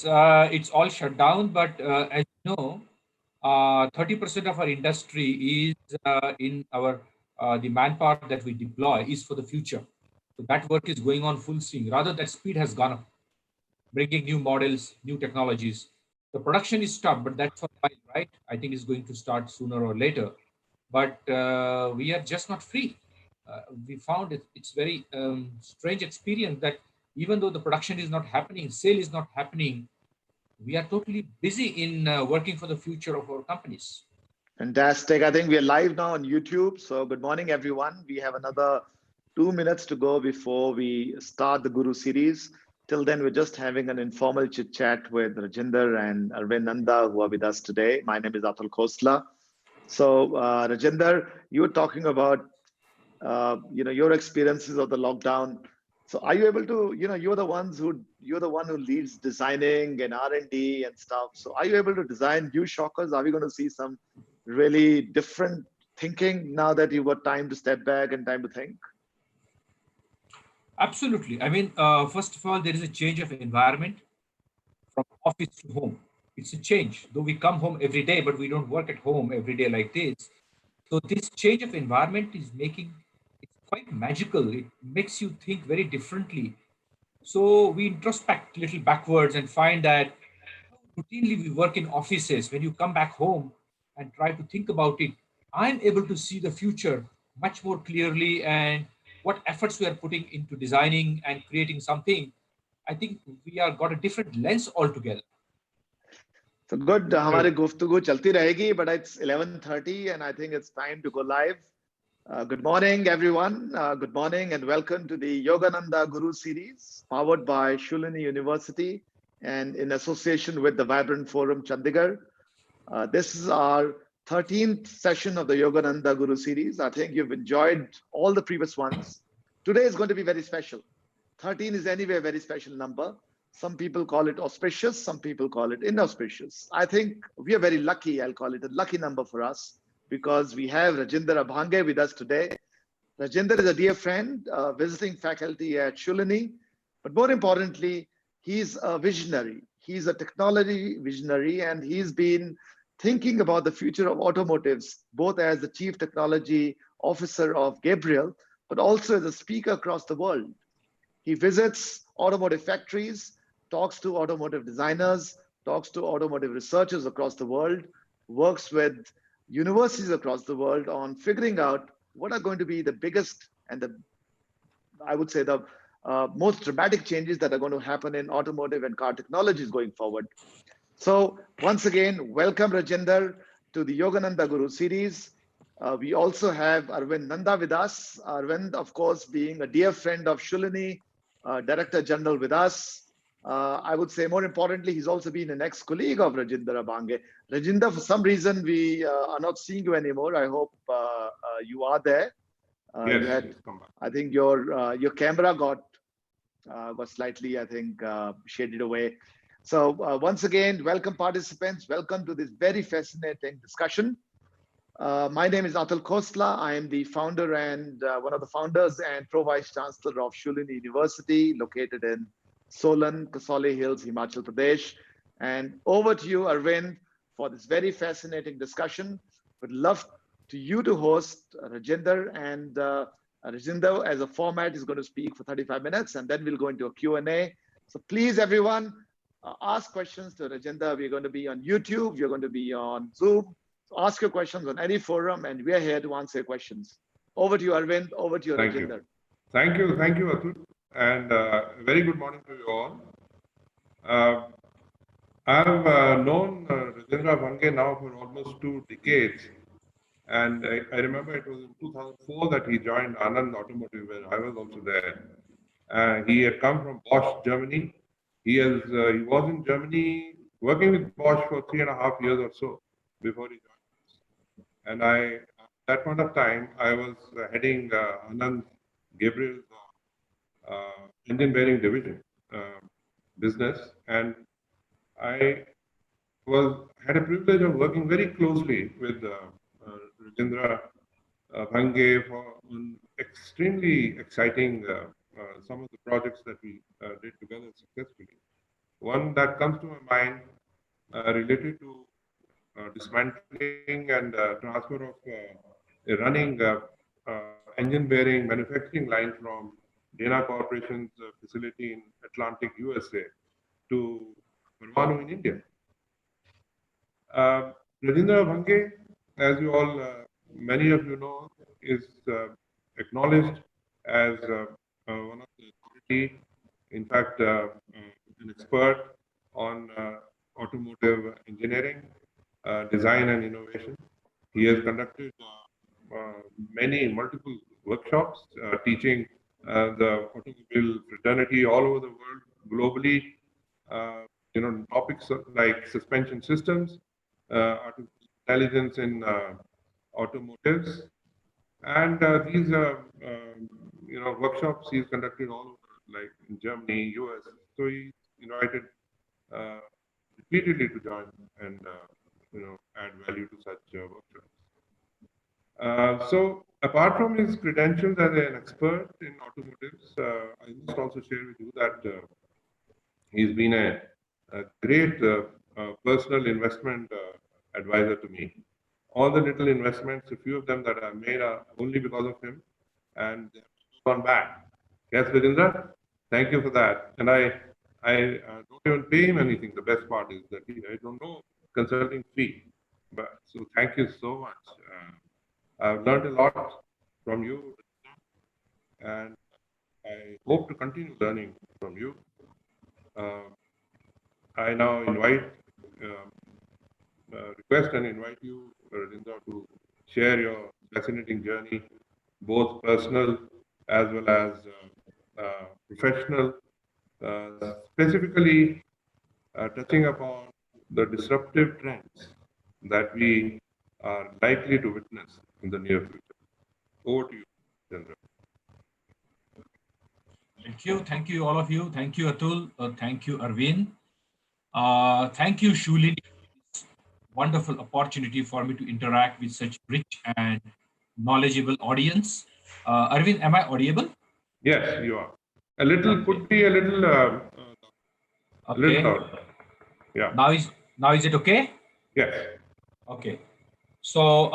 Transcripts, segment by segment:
It's all shut down, but as you know, 30% of our industry is in our the manpower that we deploy is for the future. So that work is going on full swing. Rather, that speed has gone up, bringing new models, new technologies. The production is stopped, but that's for a while, right? I think it's going to start sooner or later. But we are just not free. We found it's very strange experience that even though the production is not happening, sale is not happening, we are totally busy in working for the future of our companies. Fantastic. I think we are live now on YouTube. So good morning, everyone. We have another 2 minutes to go before we start the Guru series. Till then, we're just having an informal chit chat with Rajendra and Arvind Nanda, who are with us today. My name is Atul Khosla. So, Rajendra, you were talking about your experiences of the lockdown. So are you able to, you're the one who leads designing and R&D and stuff. So are you able to design new shockers? Are we going to see some really different thinking now that you've got time to step back and time to think? Absolutely. I mean, first of all, there is a change of environment from office to home. It's a change. Though we come home every day, but we don't work at home every day like this. So this change of environment is making it's quite magical. It makes you think very differently. So we introspect a little backwards and find that routinely we work in offices. When you come back home and try to think about it, I'm able to see the future much more clearly and what efforts we are putting into designing and creating something. I think we are got a different lens altogether. So good. हमारी गुफ्तगू चलती रहेगी, but it's 11:30 and I think it's time to go live. Good morning, everyone. Good morning and welcome to the Yogananda Guru series powered by Shoolini University and in association with the Vibrant Forum Chandigarh. This is our 13th session of the Yogananda Guru series. I think you've enjoyed all the previous ones. Today is going to be very special. 13 is anyway a very special number. Some people call it auspicious, some people call it inauspicious. I think we are very lucky. I'll call it a lucky number for us because we have Rajendra Abhange with us today. Rajendra is a dear friend, visiting faculty at Shoolini, but more importantly, he's a visionary. He's a technology visionary, and he's been thinking about the future of automotives, both as the chief technology officer of Gabriel, but also as a speaker across the world. He visits automotive factories, talks to automotive designers, talks to automotive researchers across the world, works with universities across the world on figuring out what are going to be the biggest and I would say, the most dramatic changes that are going to happen in automotive and car technologies going forward. So once again, welcome Rajendra to the Yogananda Guru series. We also have Arvind Nanda with us. Arvind, of course, being a dear friend of Shoolini, Director General with us. I would say more importantly, he's also been an ex-colleague of Rajendra Abhange. Rajendra, for some reason, we are not seeing you anymore. I hope you are there. Yes, you had, I think your camera got slightly, I think, shaded away. So once again, welcome participants. Welcome to this very fascinating discussion. My name is Atul Khosla. I am the founder and one of the founders and pro-vice chancellor of Shoolini University, located in Solan, Kasoli Hills, Himachal Pradesh. And over to you, Arvind, for this very fascinating discussion. Would love you to host Rajendra, and Rajendra, as a format, is going to speak for 35 minutes, and then we'll go into a Q&A. So please, everyone, ask questions to Rajendra. We're going to be on YouTube. You're going to be on Zoom. So ask your questions on any forum, and we are here to answer your questions. Over to you, Arvind. Over to you, Rajendra. Thank you, Atul, and very good morning to you all. I've known Rajendra Abhange now for almost 2 decades, and I remember it was in 2004 that he joined Anand Automotive, where I was also there. He had come from Bosch, Germany. He was in Germany working with Bosch for 3.5 years or so before he joined. And at that point of time, I was heading Anand Gabriel's engine bearing division business, and I had a privilege of working very closely with Rajendra Abhange on extremely exciting some of the projects that we did together successfully. One that comes to my mind related to dismantling and transfer of a running engine bearing manufacturing line from Dana Corporation's facility in Atlantic, USA to Parvanu in India. Rajendra Abhange, as you all, many of you know, is acknowledged as one of the authority, in fact, an expert on automotive engineering, design and innovation. He has conducted many multiple workshops teaching the automobile fraternity all over the world, globally, topics like suspension systems, artificial intelligence in automotives, and these workshops he's conducted all over, like in Germany, US. So he's invited uh, repeatedly to join and add value to such workshops. So apart from his credentials as an expert in automotives, I must also share with you that he's been a great personal investment advisor to me. All the little investments, a few of them that I made are only because of him, and they've gone back. Yes, Virendra, thank you for that. And I don't even pay him anything. The best part is that I don't know consulting fee. But so thank you so much. I've learned a lot from you, and I hope to continue learning from you. Uh, I now request and invite you, Rajendra, to share your fascinating journey, both personal as well as professional, specifically touching upon the disruptive trends that we are likely to witness in the near future. Over to you, Rajendra. Thank you, all of you. Thank you, Atul. Thank you, Arvind. Thank you, Shoolini. Wonderful opportunity for me to interact with such rich and knowledgeable audience. Arvind, am I audible? Yes, you are. A little could be a little Okay. loud. Yeah. Now is it okay? Yes. Okay. So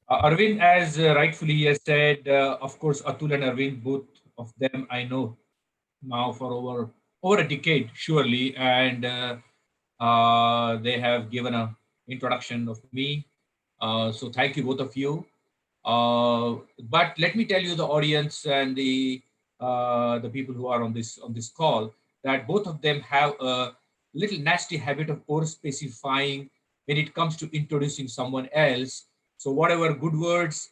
Arvind, as rightfully has said, of course, Atul and Arvind, both of them I know now for over a decade, surely, and they have given a introduction of me. So thank you, both of you. But let me tell you, the audience and the people who are on this call, that both of them have a little nasty habit of over specifying when it comes to introducing someone else. So whatever good words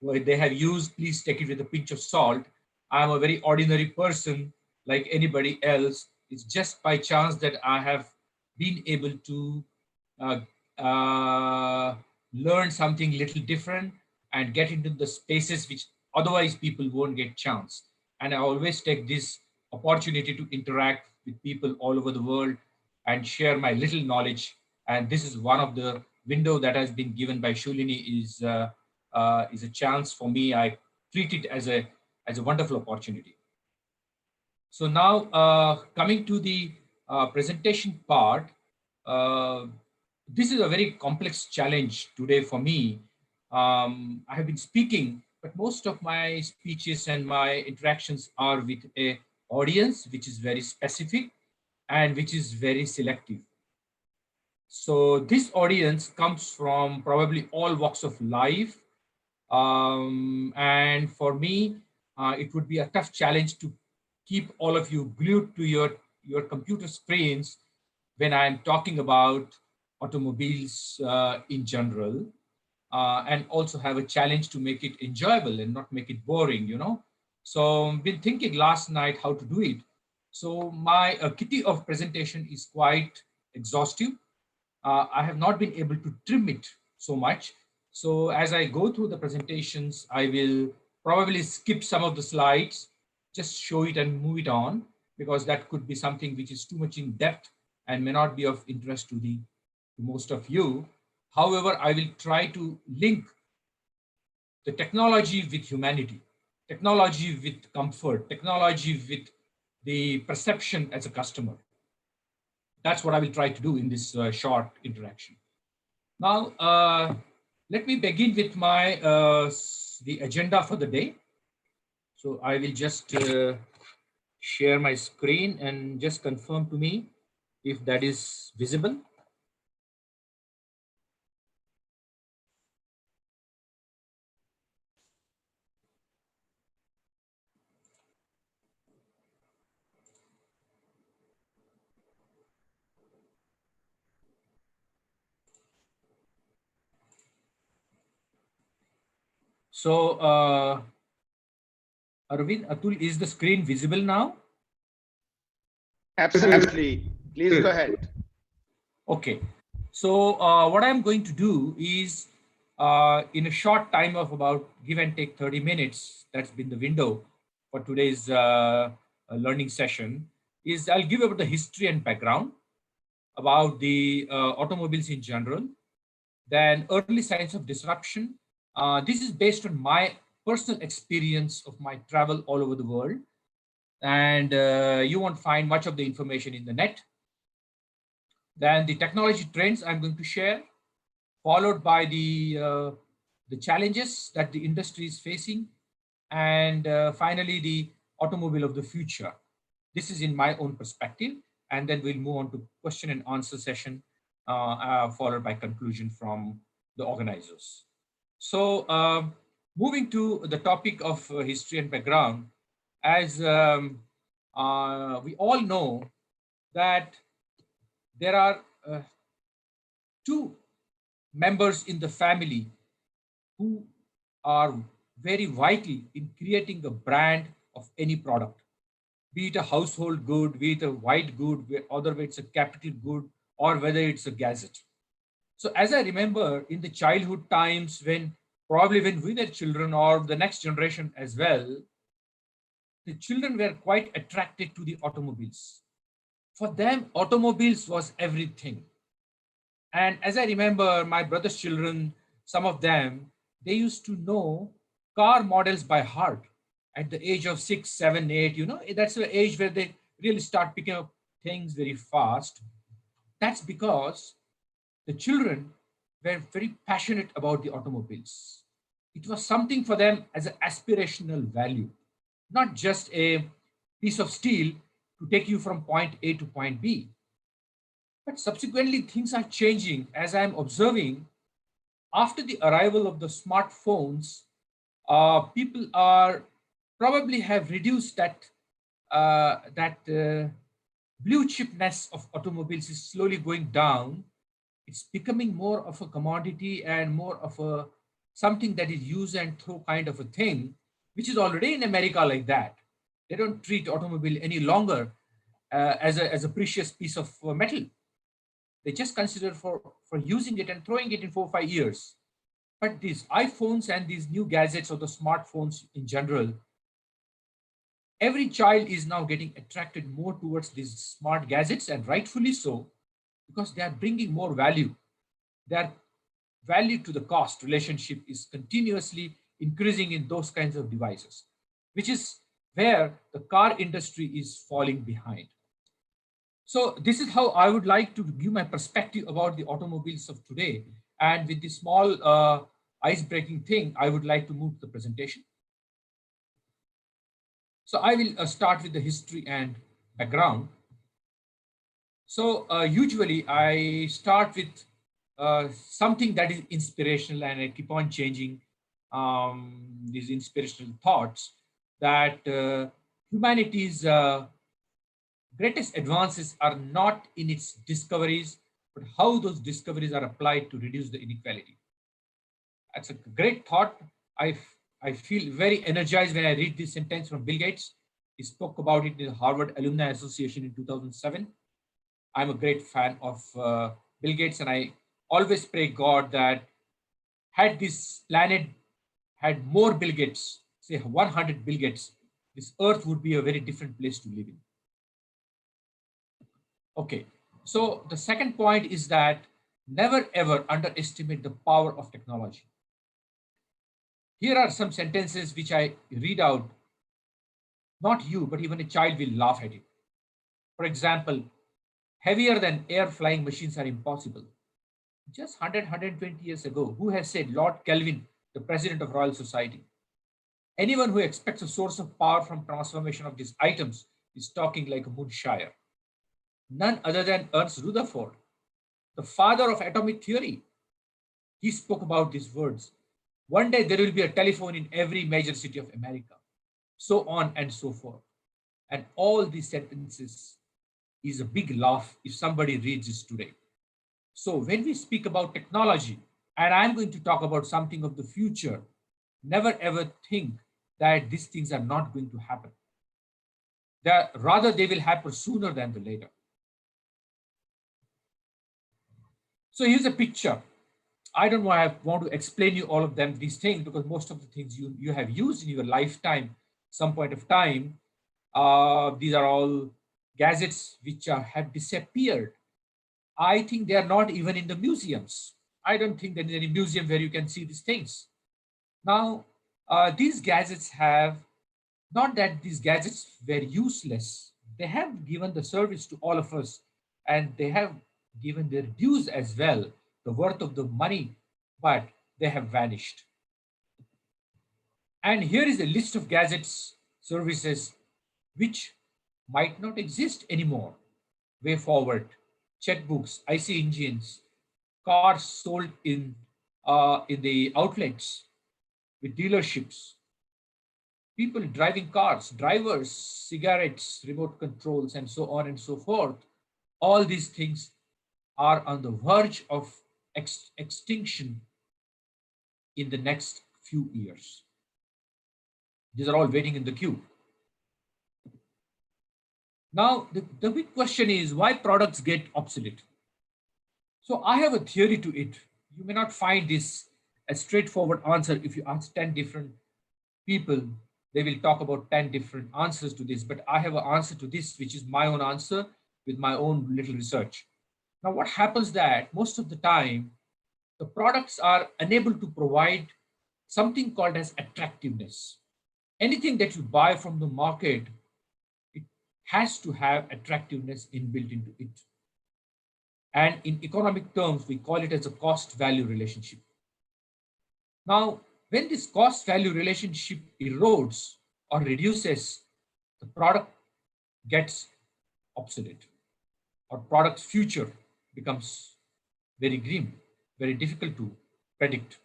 they have used, please take it with a pinch of salt. I'm a very ordinary person like anybody else. It's just by chance that I have been able to uh, uh, learn something little different and get into the spaces which otherwise people won't get chance. And I always take this opportunity to interact with people all over the world and share my little knowledge. And this is one of the window that has been given by Shoolini is a chance for me. I treat it as a wonderful opportunity. So now coming to the presentation part, uh, this is a very complex challenge today for me. I have been speaking, but most of my speeches and my interactions are with a audience which is very specific and which is very selective. So this audience comes from probably all walks of life. And for me, it would be a tough challenge to keep all of you glued to your computer screens when I'm talking about automobiles in general, and also have a challenge to make it enjoyable and not make it boring, you know. So I've been thinking last night how to do it. So my kitty of presentation is quite exhaustive. I have not been able to trim it so much. So as I go through the presentations, I will probably skip some of the slides, just show it and move it on, because that could be something which is too much in depth and may not be of interest to most of you. However, I will try to link the technology with humanity, technology with comfort, technology with the perception as a customer. That's what I will try to do in this short interaction. Now, let me begin with my the agenda for the day. So I will just share my screen and just confirm to me if that is visible. So, Arvind, Atul, is the screen visible now? Absolutely. Please go ahead. Okay. So, what I'm going to do is in a short time of about give and take 30 minutes, that's been the window for today's learning session, is I'll give about the history and background about the automobiles in general, then early signs of disruption. This is based on my personal experience of my travel all over the world. And you won't find much of the information in the net. Then the technology trends I'm going to share, followed by the challenges that the industry is facing, and finally the automobile of the future. This is in my own perspective, and then we'll move on to question and answer session, followed by conclusion from the organizers. So moving to the topic of history and background, as we all know that there are two members in the family who are very vital in creating a brand of any product, be it a household good, be it a white good, whether it's a capital good, or whether it's a gadget. So as I remember in the childhood times, when probably when we were children or the next generation as well, the children were quite attracted to the automobiles. For them, automobiles was everything. And as I remember, my brother's children, some of them, they used to know car models by heart at the age of 6, 7, 8. You know, that's the age where they really start picking up things very fast. That's because the children were very passionate about the automobiles. It was something for them as an aspirational value, not just a piece of steel to take you from point A to point B. But subsequently, things are changing as I'm observing after the arrival of the smartphones. People are probably have reduced that blue chipness of automobiles is slowly going down. It's becoming more of a commodity and more of a something that is use and throw kind of a thing, which is already in America like that. They don't treat automobile any longer as a precious piece of metal. They just consider for using it and throwing it in 4 or 5 years. But these iPhones and these new gadgets or the smartphones in general, every child is now getting attracted more towards these smart gadgets, and rightfully so, because they are bringing more value. Their value to the cost relationship is continuously increasing in those kinds of devices, which is where the car industry is falling behind. So this is how I would like to give my perspective about the automobiles of today. And with this small ice-breaking thing, I would like to move to the presentation. So I will start with the history and background. So usually I start with something that is inspirational, and I keep on changing these inspirational thoughts that humanity's greatest advances are not in its discoveries, but how those discoveries are applied to reduce the inequality. That's a great thought. I feel very energized when I read this sentence from Bill Gates. He spoke about it in the Harvard Alumni Association in 2007. I'm a great fan of Bill Gates, and I always pray God that had this planet had more Bill Gates, say 100 Bill Gates, this earth would be a very different place to live in. Okay, so the second point is that never ever underestimate the power of technology. Here are some sentences which I read out. Not you, but even a child will laugh at it. For example, heavier than air flying machines are impossible. Just 120 years ago, who has said? Lord Kelvin, the president of Royal Society. Anyone who expects a source of power from transformation of these items is talking like a moonshire. None other than Ernst Rutherford, the father of atomic theory. He spoke about these words. One day there will be a telephone in every major city of America, so on and so forth. And all these sentences is a big laugh if somebody reads this today. So when we speak about technology, and I'm going to talk about something of the future, never ever think that these things are not going to happen. Rather, they will happen sooner than the later. So here's a picture. I don't want to explain you all of them, these things, because most of the things you have used in your lifetime, some point of time. These are all gadgets which have disappeared. I think they are not even in the museums. I don't think there is any museum where you can see these things. Now, these gadgets have, not that these gadgets were useless. They have given the service to all of us, and they have given their dues as well, the worth of the money, but they have vanished. And here is a list of gadgets, services, which might not exist anymore. Way forward, checkbooks, IC engines, cars sold in the outlets, with dealerships, people driving cars, drivers, cigarettes, remote controls, and so on and so forth. All these things are on the verge of extinction in the next few years. These are all waiting in the queue. Now, the big question is why products get obsolete. So I have a theory to it. You may not find this a straightforward answer. If you ask 10 different people, they will talk about 10 different answers to this, but I have an answer to this, which is my own answer with my own little research. Now, what happens that most of the time, the products are unable to provide something called as attractiveness. Anything that you buy from the market, it has to have attractiveness inbuilt into it. And in economic terms, we call it as a cost-value relationship. Now, when this cost-value relationship erodes or reduces, the product gets obsolete, or product's future becomes very grim, very difficult to predict.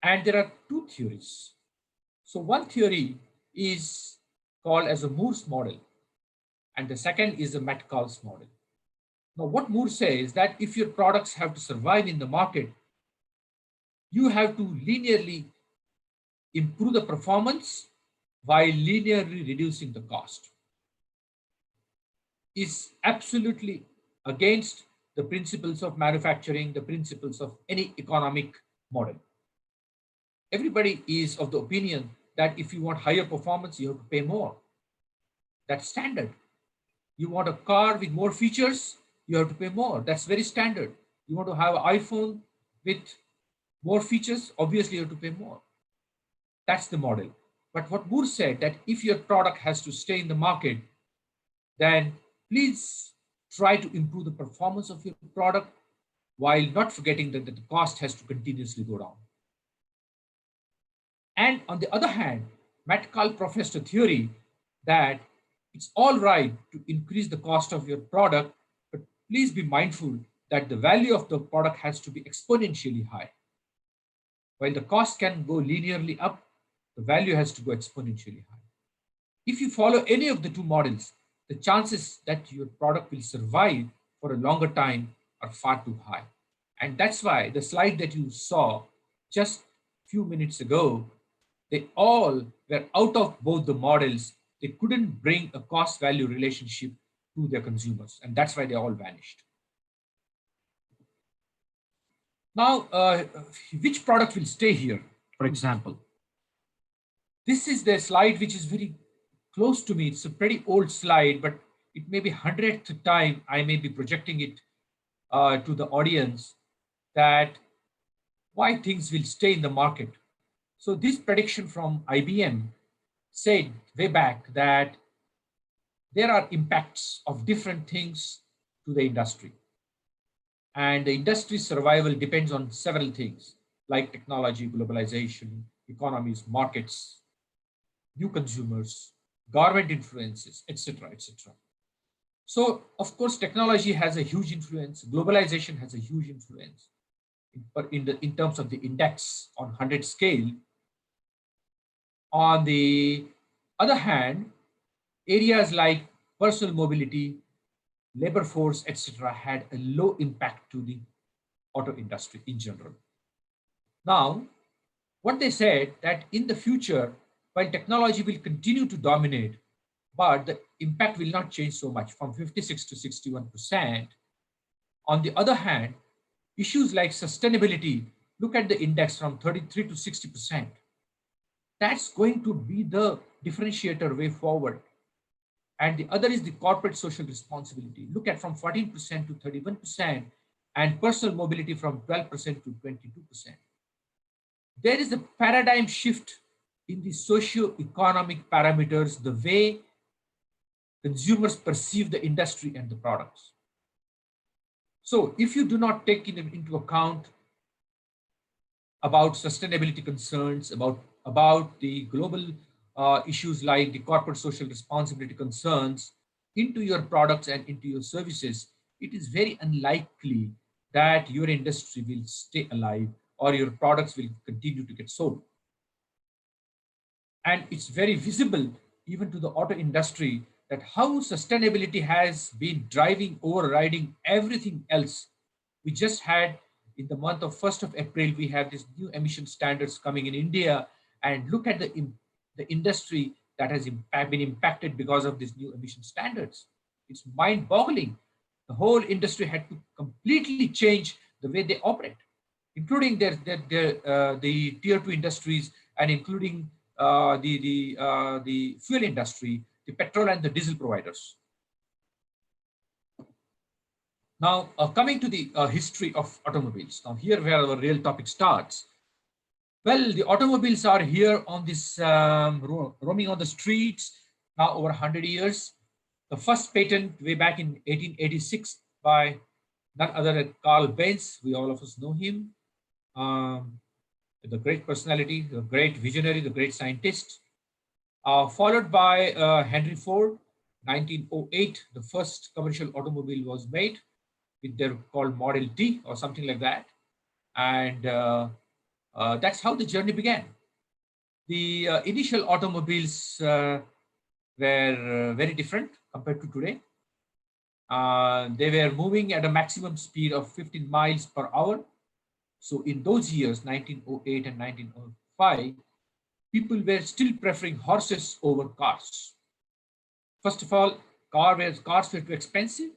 And there are two theories. So one theory is called as a Moore's model, and the second is the Metcalfe's model. Now, what Moore says is that if your products have to survive in the market, you have to linearly improve the performance while linearly reducing the cost. Is absolutely against the principles of manufacturing, the principles of any economic model. Everybody is of the opinion that if you want higher performance, you have to pay more. That's standard. You want a car with more features, you have to pay more. That's very standard. You want to have an iPhone with more features, obviously you have to pay more. That's the model. But what Moore said, that if your product has to stay in the market, then please try to improve the performance of your product while not forgetting that the cost has to continuously go down. And on the other hand, Metcalfe professed a theory that it's all right to increase the cost of your product, but please be mindful that the value of the product has to be exponentially high. While the cost can go linearly up, the value has to go exponentially high. If you follow any of the two models, the chances that your product will survive for a longer time are far too high. And that's why the slide that you saw just a few minutes ago, they all were out of both the models. They couldn't bring a cost-value relationship to their consumers, and that's why they all vanished. Now, which product will stay here, for example? This is the slide which is very close to me. It's a pretty old slide, but it may be 100th time I may be projecting it to the audience, that why things will stay in the market. So this prediction from IBM said way back that there are impacts of different things to the industry. And the industry's survival depends on several things like technology, globalization, economies, markets, new consumers, government influences, etc., etc. So, of course, technology has a huge influence. Globalization has a huge influence. But in terms of the index on 100 scale, on the other hand, areas like personal mobility, labor force, etc., had a low impact to the auto industry in general. Now, what they said that in the future, while technology will continue to dominate, but the impact will not change so much from 56 to 61%. On the other hand, issues like sustainability, look at the index from 33 to 60%. That's going to be the differentiator way forward. And the other is the corporate social responsibility. Look at from 14% to 31% and personal mobility from 12% to 22%. There is a paradigm shift in the socio-economic parameters, the way consumers perceive the industry and the products. So if you do not take into account about sustainability concerns, about the global issues like the corporate social responsibility concerns into your products and into your services, it is very unlikely that your industry will stay alive or your products will continue to get sold. And it's very visible even to the auto industry that how sustainability has been driving, overriding everything else. We just had in the month of 1st of April, we have these new emission standards coming in India, and look at the industry that has been impacted because of these new emission standards. It's mind-boggling. The whole industry had to completely change the way they operate, including the tier 2 industries and including the fuel industry, the petrol and the diesel providers. Now, coming to the history of automobiles. Now, here where our real topic starts. Well, the automobiles are here on this roaming on the streets now over 100 years. The first patent way back in 1886 by none other than Carl Benz. We all of us know him. The great personality, the great visionary, the great scientist. Followed by Henry Ford, 1908, the first commercial automobile was made with their called Model T or something like that. And that's how the journey began. The initial automobiles were very different compared to today. They were moving at a maximum speed of 15 miles per hour. So in those years, 1908 and 1905, people were still preferring horses over cars. First of all, cars were too expensive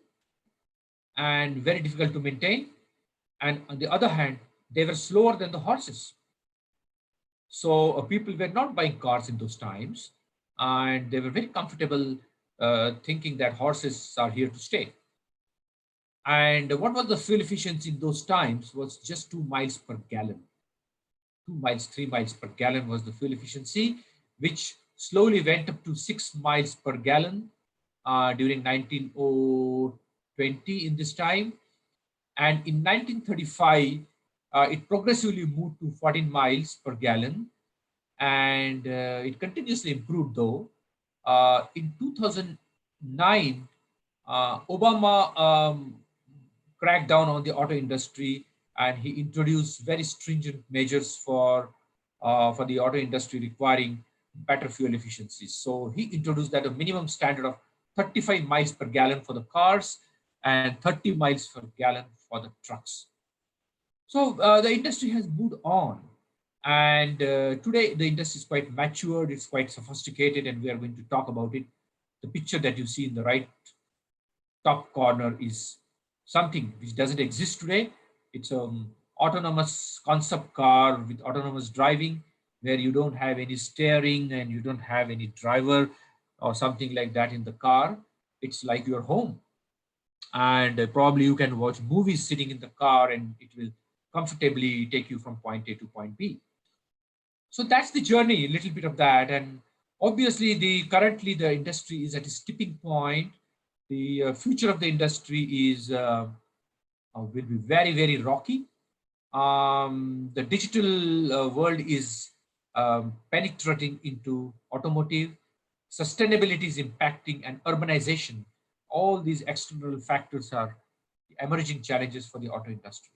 and very difficult to maintain. And on the other hand, they were slower than the horses. So people were not buying cars in those times, and they were very comfortable thinking that horses are here to stay. And what was the fuel efficiency in those times was just 2 miles per gallon. 2 miles, 3 miles per gallon was the fuel efficiency, which slowly went up to 6 miles per gallon during 1920 in this time. And in 1935, it progressively moved to 14 miles per gallon. And it continuously improved though. In 2009, Obama cracked down on the auto industry, and he introduced very stringent measures for the auto industry requiring better fuel efficiency. So he introduced that a minimum standard of 35 miles per gallon for the cars and 30 miles per gallon for the trucks. So the industry has moved on, and today the industry is quite matured, it's quite sophisticated, and we are going to talk about it. The picture that you see in the right top corner is something which doesn't exist today. It's an autonomous concept car with autonomous driving, where you don't have any steering and you don't have any driver or something like that in the car. It's like your home. And probably you can watch movies sitting in the car, and it will comfortably take you from point A to point B. So that's the journey, a little bit of that. And obviously currently the industry is at a tipping point, The future of the industry is will be very, very rocky. The digital world is penetrating into automotive. Sustainability is impacting, and urbanization. All these external factors are emerging challenges for the auto industry.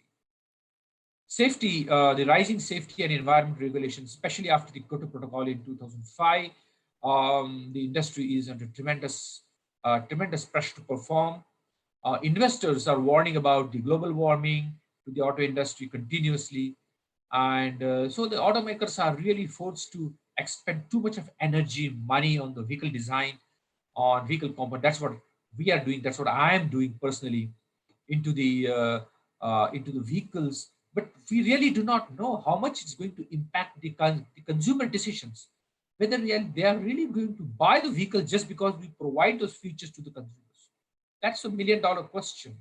Safety, the rising safety and environment regulations, especially after the Kyoto Protocol in 2005, the industry is under tremendous pressure to perform. Investors are warning about the global warming to the auto industry continuously. And so the automakers are really forced to expend too much of energy, money on the vehicle design, on vehicle component. That's what we are doing. That's what I am doing personally into the vehicles. But we really do not know how much it's going to impact the consumer decisions. Whether they are really going to buy the vehicle just because we provide those features to the consumers. That's $1 million question.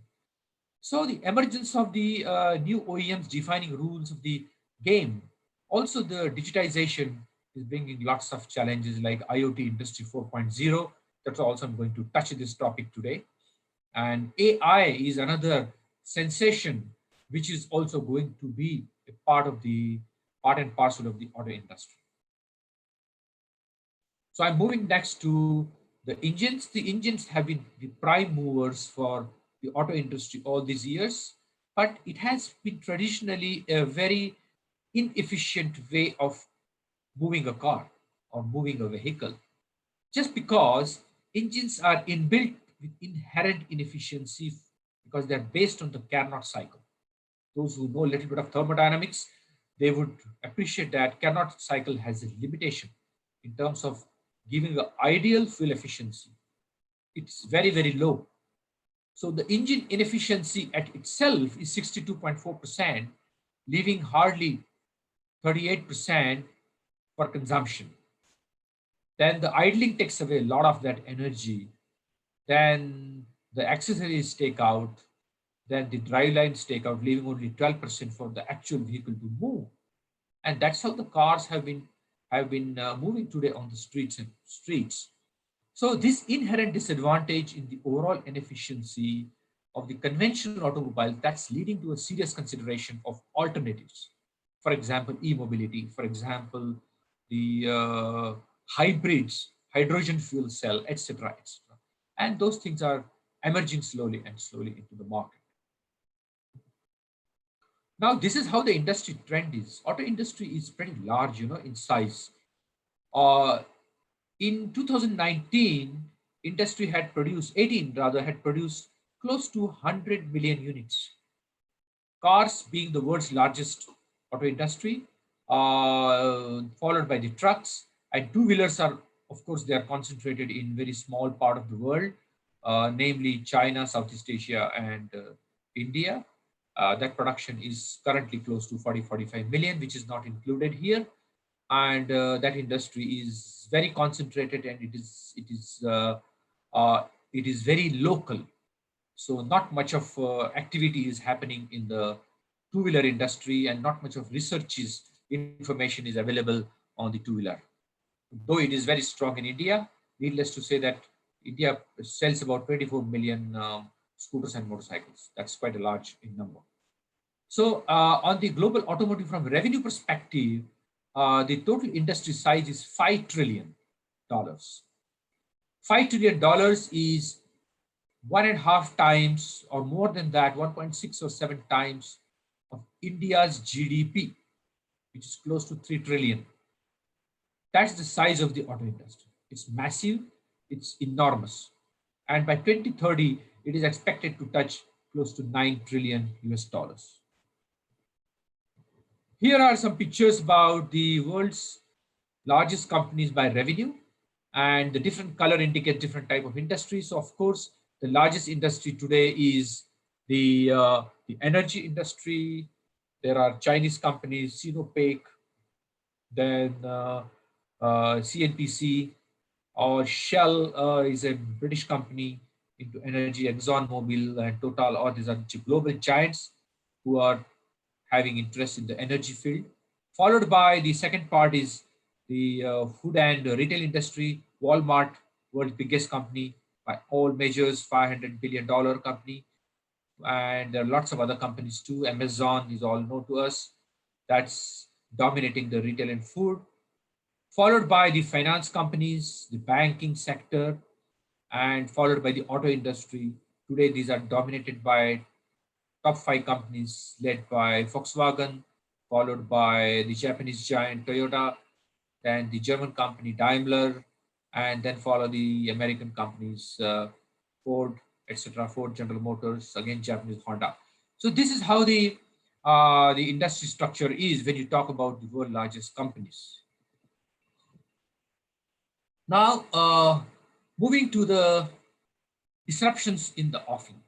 So the emergence of the new OEMs defining rules of the game. Also, the digitization is bringing lots of challenges like IoT Industry 4.0. That's also I'm going to touch this topic today. And AI is another sensation, which is also going to be a part and parcel of the auto industry. So I'm moving next to the engines. The engines have been the prime movers for the auto industry all these years, but it has been traditionally a very inefficient way of moving a car or moving a vehicle, just because engines are inbuilt with inherent inefficiency because they're based on the Carnot cycle. Those who know a little bit of thermodynamics, they would appreciate that Carnot cycle has a limitation in terms of giving an ideal fuel efficiency. It's very, very low. So the engine inefficiency at itself is 62.4%, leaving hardly 38% for consumption. Then the idling takes away a lot of that energy. Then the accessories take out. Then the drive lines take out, leaving only 12% for the actual vehicle to move. And that's how the cars have been moving today on the streets. So this inherent disadvantage in the overall inefficiency of the conventional automobile, that's leading to a serious consideration of alternatives. For example, e-mobility, for example, the hybrids, hydrogen fuel cell, etc., etc. And those things are emerging slowly into the market. Now, this is how the industry trend is. Auto industry is pretty large, in size. In 2019, industry had produced close to 100 million units. Cars being the world's largest auto industry, followed by the trucks, and two-wheelers are, of course, they are concentrated in very small part of the world, namely China, Southeast Asia, and India. That production is currently close to 45 million, which is not included here. And that industry is very concentrated, and it is very local. So not much of activity is happening in the two-wheeler industry, and not much of information is available on the two-wheeler. Though it is very strong in India, needless to say that India sells about 24 million scooters and motorcycles. That's quite a large number. So on the global automotive from revenue perspective, the total industry size is $5 trillion. $5 trillion is 1.5 times or more than that, 1.6 or 7 times of India's GDP, which is close to 3 trillion. That's the size of the auto industry. It's massive, it's enormous. And by 2030, it is expected to touch close to $9 trillion US. Here are some pictures about the world's largest companies by revenue, and the different color indicates different type of industries. So of course, the largest industry today is the energy industry. There are Chinese companies, Sinopec, then CNPC, or Shell is a British company into energy, ExxonMobil and Total, or these are global giants who are having interest in the energy field. Followed by the second part is the food and retail industry. Walmart, world's biggest company, by all measures, $500 billion company. And there are lots of other companies too. Amazon is all known to us. That's dominating the retail and food, followed by the finance companies, the banking sector, and followed by the auto industry. Today, these are dominated by top 5 companies led by Volkswagen, followed by the Japanese giant Toyota, then the German company Daimler, and then follow the American companies Ford, etc. Ford, General Motors, again Japanese Honda. So this is how the industry structure is when you talk about the world largest companies. Now, moving to the disruptions in the offing.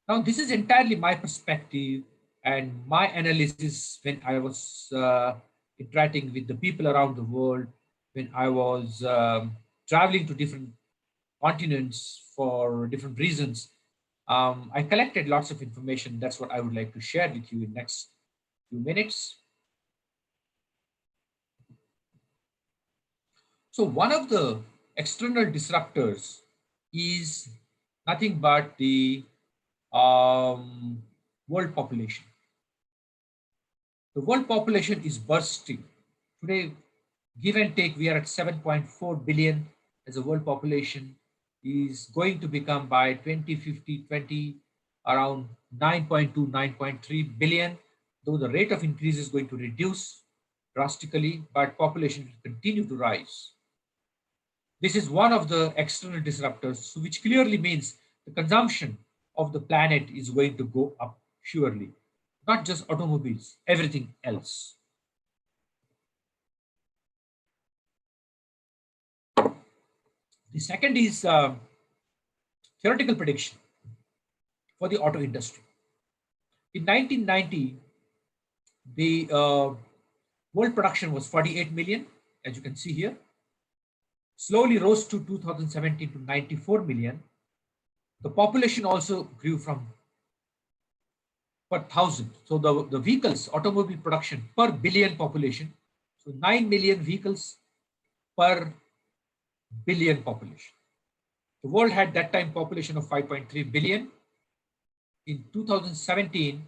Now, this is entirely my perspective and my analysis when I was interacting with the people around the world, when I was traveling to different continents for different reasons. I collected lots of information. That's what I would like to share with you in next few minutes. So one of the external disruptors is nothing but the world population. The world population is bursting. Today, give and take, we are at 7.4 billion as a world population, is going to become by 2050, around 9.2, 9.3 billion, though the rate of increase is going to reduce drastically, but population will continue to rise. This is one of the external disruptors, which clearly means the consumption of the planet is going to go up surely. Not just automobiles, everything else. The second is theoretical prediction for the auto industry. In 1990, the world production was 48 million, as you can see here. Slowly rose to 2017 to 94 million. The population also grew from per thousand. So the vehicles, automobile production per billion population. So 9 million vehicles per billion population. The world had that time population of 5.3 billion. In 2017,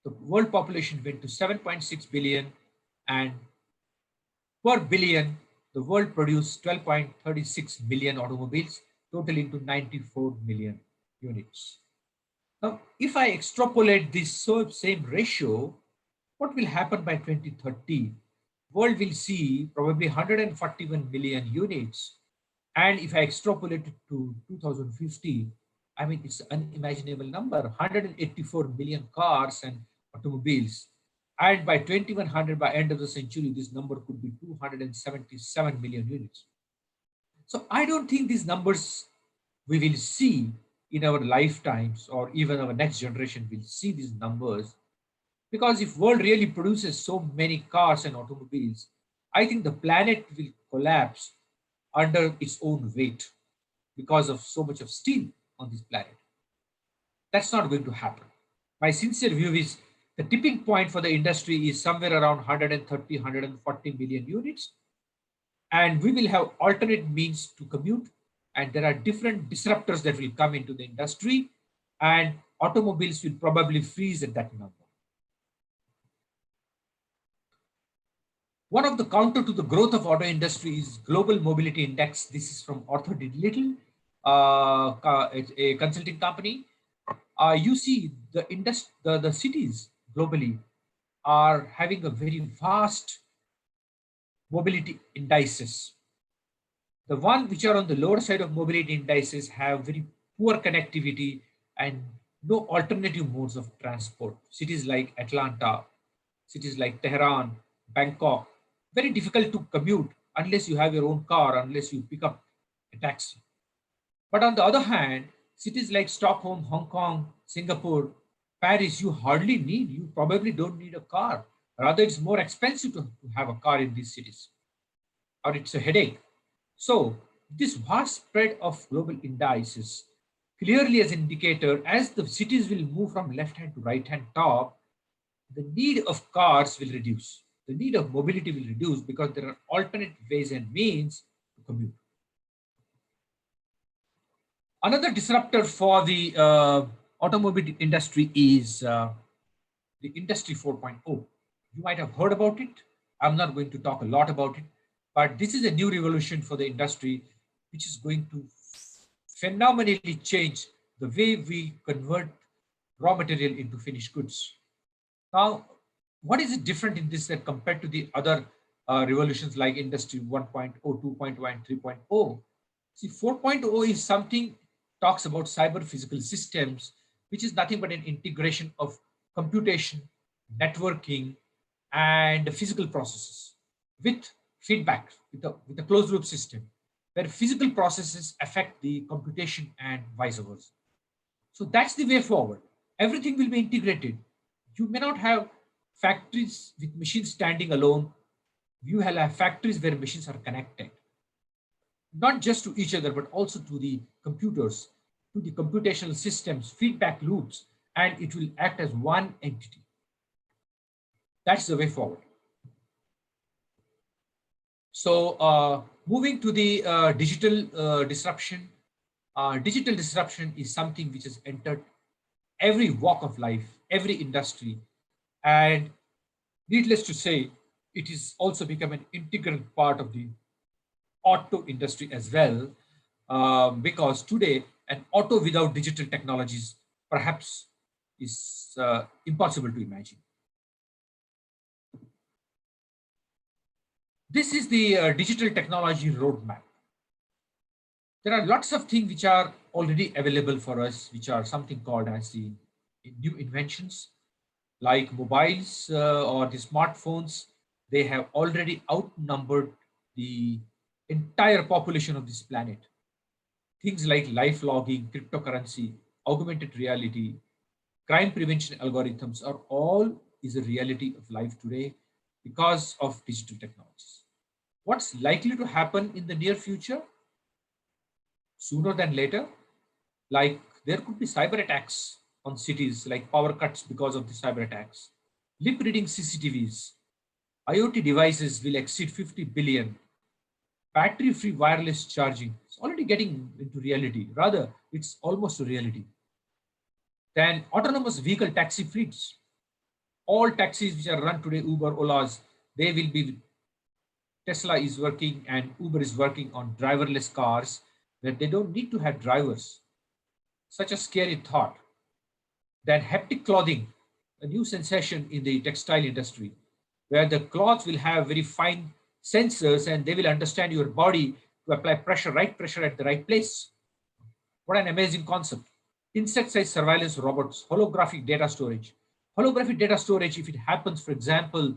the world population went to 7.6 billion, and per billion, the world produced 12.36 million automobiles, totaling to 94 million units. Now, if I extrapolate this same ratio, what will happen by 2030? World will see probably 141 million units. And if I extrapolate it to 2050, I mean, it's an unimaginable number, 184 million cars and automobiles. And by 2100, by end of the century, this number could be 277 million units. So I don't think these numbers we will see in our lifetimes, or even our next generation will see these numbers. Because if world really produces so many cars and automobiles, I think the planet will collapse under its own weight because of so much of steel on this planet. That's not going to happen. My sincere view is the tipping point for the industry is somewhere around 130, 140 million units. And we will have alternate means to commute. And there are different disruptors that will come into the industry, and automobiles will probably freeze at that number. One of the counter to the growth of auto industry is global mobility index. This is from Arthur D. Little, a consulting company. You see the cities globally are having a very vast mobility indices. The ones which are on the lower side of mobility indices have very poor connectivity and no alternative modes of transport. Cities like Atlanta, cities like Tehran, Bangkok, very difficult to commute unless you have your own car, unless you pick up a taxi. But on the other hand, cities like Stockholm, Hong Kong, Singapore, Paris, you probably don't need a car. Rather, it's more expensive to have a car in these cities, or it's a headache. So this vast spread of global indices clearly as an indicator, as the cities will move from left hand to right hand top, the need of cars will reduce. The need of mobility will reduce because there are alternate ways and means to commute. Another disruptor for the automobile industry is the Industry 4.0. You might have heard about it. I'm not going to talk a lot about it, but this is a new revolution for the industry, which is going to phenomenally change the way we convert raw material into finished goods. Now, what is it different in this that compared to the other revolutions like Industry 1.0, 2.1, and 3.0? See, 4.0 is something talks about cyber physical systems, which is nothing but an integration of computation, networking, and physical processes with feedback, with a closed loop system, where physical processes affect the computation and vice versa. So that's the way forward. Everything will be integrated. You may not have factories with machines standing alone. You will have factories where machines are connected, not just to each other, but also to the computers, to the computational systems, feedback loops, and it will act as one entity. That's the way forward. So moving to the digital disruption. Digital disruption is something which has entered every walk of life, every industry, and needless to say, it is also become an integral part of the auto industry as well, because today an auto without digital technologies perhaps is impossible to imagine. This is the digital technology roadmap. There are lots of things which are already available for us, which are something called as the new inventions, like mobiles or the smartphones. They have already outnumbered the entire population of this planet. Things like life logging, cryptocurrency, augmented reality, crime prevention algorithms are all is a reality of life today because of digital technologies. What's likely to happen in the near future? Sooner than later, like there could be cyber attacks on cities, like power cuts because of the cyber attacks. Lip reading CCTVs, IoT devices will exceed 50 billion. Battery-free wireless charging, it's already getting into reality. Rather, it's almost a reality. Then autonomous vehicle taxi fleets. All taxis which are run today, Uber, Olas, they will be, Tesla is working and Uber is working on driverless cars where they don't need to have drivers. Such a scary thought. Then haptic clothing, a new sensation in the textile industry, where the cloths will have very fine sensors and they will understand your body to apply pressure, right pressure at the right place. What an amazing concept. Insect-sized surveillance robots, holographic data storage. Holographic data storage, if it happens, for example,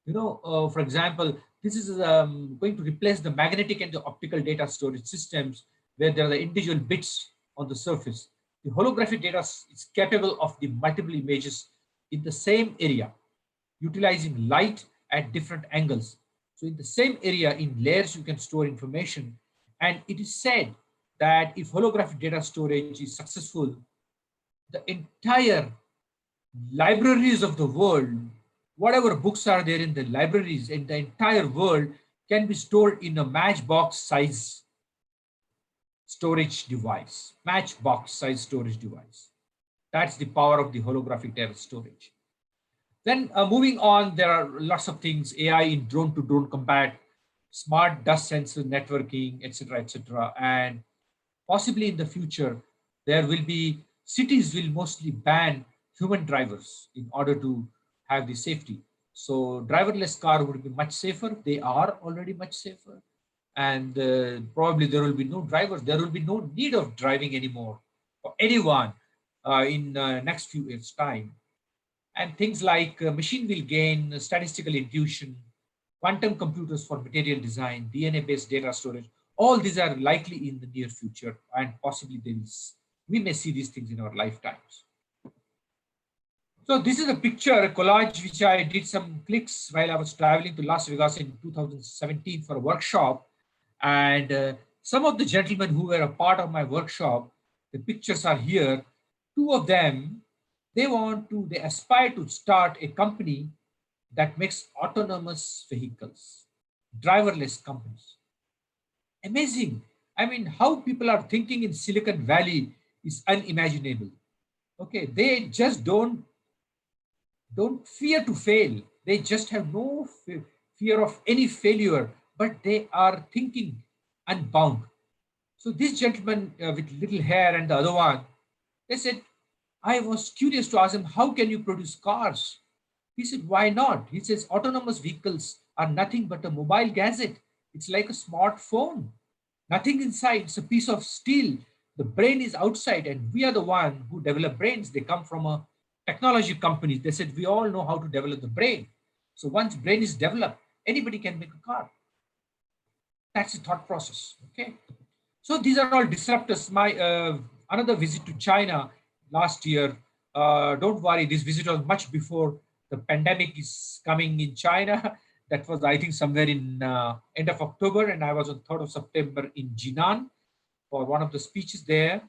for example, this is going to replace the magnetic and the optical data storage systems where there are the individual bits on the surface. The holographic data is capable of the multiple images in the same area, utilizing light at different angles. So in the same area, in layers, you can store information. And it is said that if holographic data storage is successful, the entire libraries of the world, whatever books are there in the libraries in the entire world, can be stored in a matchbox size storage device, matchbox size storage device. That's the power of the holographic data storage. Then moving on, there are lots of things, AI in drone to drone combat, smart dust sensor networking, etc., etc. And possibly in the future, there will be, cities will mostly ban human drivers in order to have the safety. So driverless car would be much safer. They are already much safer. And probably there will be no drivers. There will be no need of driving anymore for anyone in next few years' time. And things like machine will gain statistical intuition, quantum computers for material design, DNA-based data storage. All these are likely in the near future, and possibly we may see these things in our lifetimes. So this is a picture, a collage, which I did some clicks while I was traveling to Las Vegas in 2017 for a workshop. And some of the gentlemen who were a part of my workshop, the pictures are here. Two of them, they aspire to start a company that makes autonomous vehicles, driverless companies. Amazing. I mean, how people are thinking in Silicon Valley is unimaginable. Okay, they just don't fear to fail. They just have no fear of any failure, but they are thinking unbound. So this gentleman with little hair and the other one, they said, I was curious to ask him, how can you produce cars? He said, why not? He says, autonomous vehicles are nothing but a mobile gadget. It's like a smartphone. Nothing inside. It's a piece of steel. The brain is outside, and we are the one who develop brains. They come from a technology company. They said, we all know how to develop the brain. So once brain is developed, anybody can make a car. That's the thought process. Okay. So these are all disruptors. My another visit to China last year. Don't worry, this visit was much before the pandemic is coming in China. That was, I think, somewhere in end of October, and I was on 3rd of September in Jinan for one of the speeches there.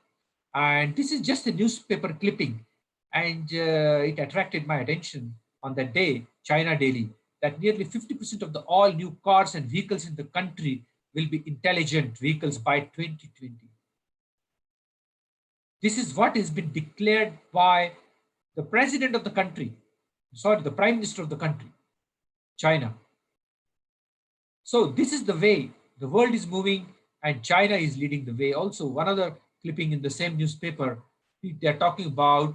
And this is just a newspaper clipping, and it attracted my attention on that day, China Daily, that nearly 50% of the all new cars and vehicles in the country will be intelligent vehicles by 2020. This is what has been declared by the president of the country, sorry, the prime minister of the country, China. So this is the way the world is moving, and China is leading the way. Also, one other clipping in the same newspaper, they're talking about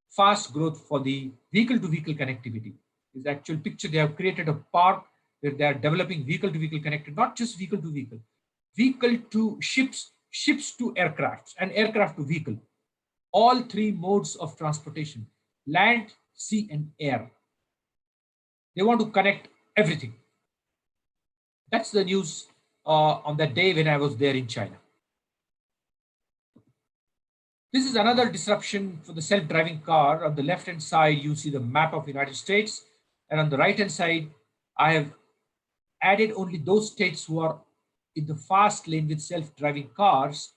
fast growth for the vehicle-to-vehicle connectivity. This actual picture, they have created a park where they are developing vehicle-to-vehicle connectivity, not just vehicle-to-vehicle, vehicle to ships, ships to aircrafts, and aircraft to vehicle. All three modes of transportation, land, sea, and air. They want to connect everything. That's the news on that day when I was there in China. This is another disruption for the self-driving car. On the left-hand side, you see the map of the United States. And on the right-hand side, I have added only those states who are in the fast lane with self-driving cars,